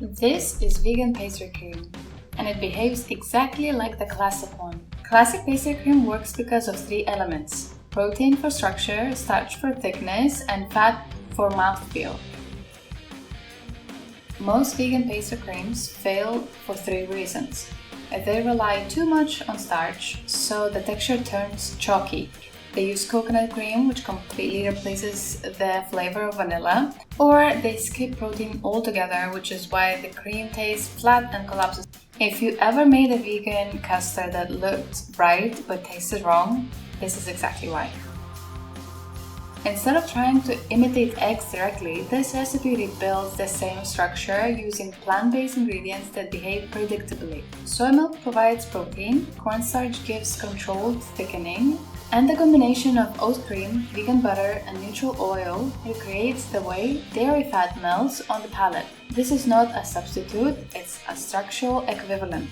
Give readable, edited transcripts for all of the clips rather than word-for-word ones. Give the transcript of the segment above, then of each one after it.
This is vegan pastry cream, and it behaves exactly like the classic one. Classic pastry cream works because of three elements: protein for structure, starch for thickness, and fat for mouthfeel. Most vegan pastry creams fail for three reasons. They rely too much on starch, so the texture turns chalky. They use coconut cream, which completely replaces the flavor of vanilla, or they skip protein altogether, which is why the cream tastes flat and collapses. If you ever made a vegan custard that looked bright but tasted wrong, this is exactly why. Instead of trying to imitate eggs directly, this recipe rebuilds the same structure using plant-based ingredients that behave predictably. Soy milk provides protein, cornstarch gives controlled thickening, and the combination of oat cream, vegan butter, and neutral oil recreates the way dairy fat melts on the palate. This is not a substitute, it's a structural equivalent.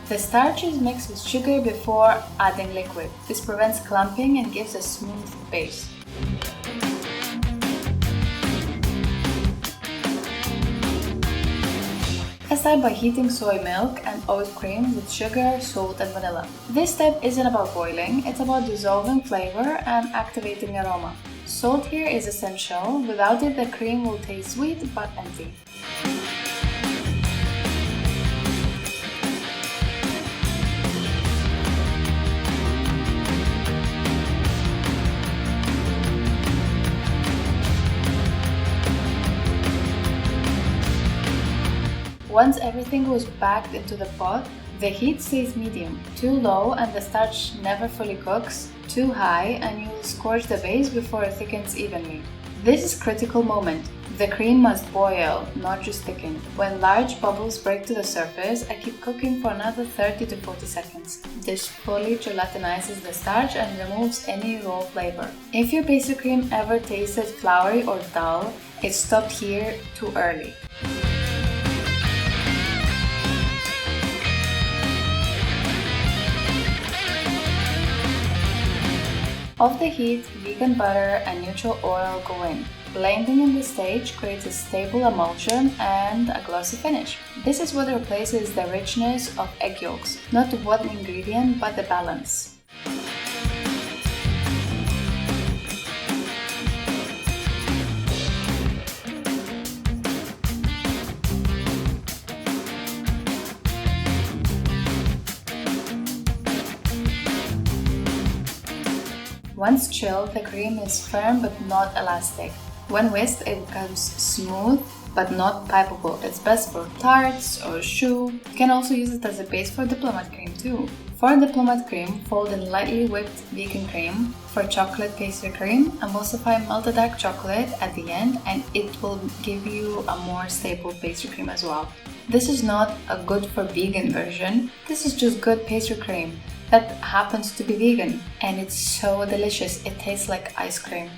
The starch is mixed with sugar before adding liquid. This prevents clumping and gives a smooth base. Start by heating soy milk and oat cream with sugar, salt, and vanilla. This step isn't about boiling, it's about dissolving flavor and activating aroma. Salt here is essential. Without it, the cream will taste sweet but empty. Once everything goes back into the pot, the heat stays medium. Too low and the starch never fully cooks. Too high and you'll scorch the base before it thickens evenly. This is a critical moment. The cream must boil, not just thicken. When large bubbles break to the surface, I keep cooking for another 30 to 40 seconds. This fully gelatinizes the starch and removes any raw flavor. If your pastry cream ever tasted floury or dull, it stopped here too early. Off the heat, vegan butter and neutral oil go in. Blending in this stage creates a stable emulsion and a glossy finish. This is what replaces the richness of egg yolks, not one ingredient but the balance. Once chilled, the cream is firm but not elastic. When whisked, it becomes smooth but not pipeable. It's best for tarts or choux. You can also use it as a base for diplomat cream too. For diplomat cream, fold in lightly whipped vegan cream. For chocolate pastry cream, emulsify melted dark chocolate at the end and it will give you a more stable pastry cream as well. This is not a good for vegan version. This is just good pastry cream that happens to be vegan, and it's so delicious. It tastes like ice cream.